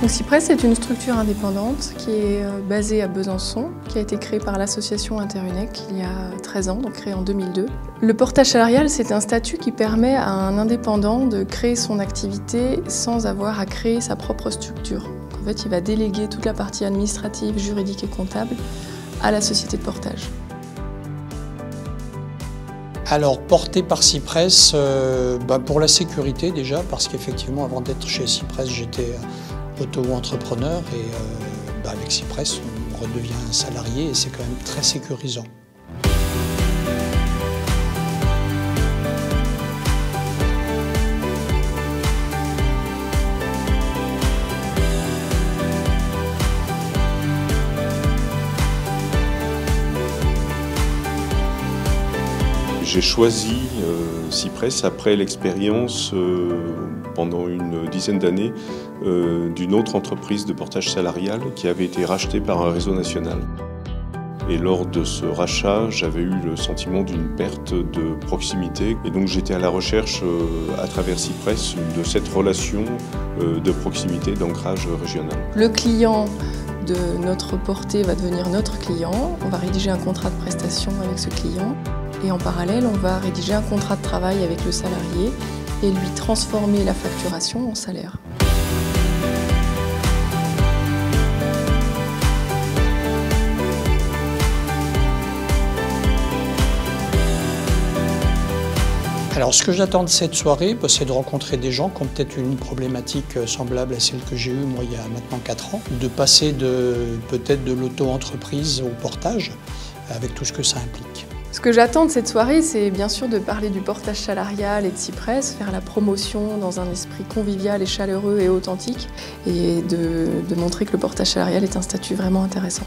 Donc Cypress est une structure indépendante qui est basée à Besançon, qui a été créée par l'association Interunec il y a 13 ans, donc créée en 2002. Le portage salarial, c'est un statut qui permet à un indépendant de créer son activité sans avoir à créer sa propre structure. En fait, il va déléguer toute la partie administrative, juridique et comptable à la société de portage. Alors, porté par Cypress, pour la sécurité déjà, parce qu'effectivement, avant d'être chez Cypress, j'étais auto-entrepreneur et avec Cypress, on redevient un salarié et c'est quand même très sécurisant. J'ai choisi Cypress après l'expérience pendant une dizaine d'années d'une autre entreprise de portage salarial qui avait été rachetée par un réseau national. Et lors de ce rachat, j'avais eu le sentiment d'une perte de proximité. Et donc j'étais à la recherche, à travers Cypress, de cette relation de proximité, d'ancrage régional. Le client de notre portée va devenir notre client. On va rédiger un contrat de prestation avec ce client. Et en parallèle, on va rédiger un contrat de travail avec le salarié et lui transformer la facturation en salaire. Alors ce que j'attends de cette soirée, c'est de rencontrer des gens qui ont peut-être une problématique semblable à celle que j'ai eue moi il y a maintenant 4 ans, de passer peut-être de l'auto-entreprise au portage, avec tout ce que ça implique. Ce que j'attends de cette soirée, c'est bien sûr de parler du portage salarial et de Cypress, faire la promotion dans un esprit convivial et chaleureux et authentique, et de montrer que le portage salarial est un statut vraiment intéressant.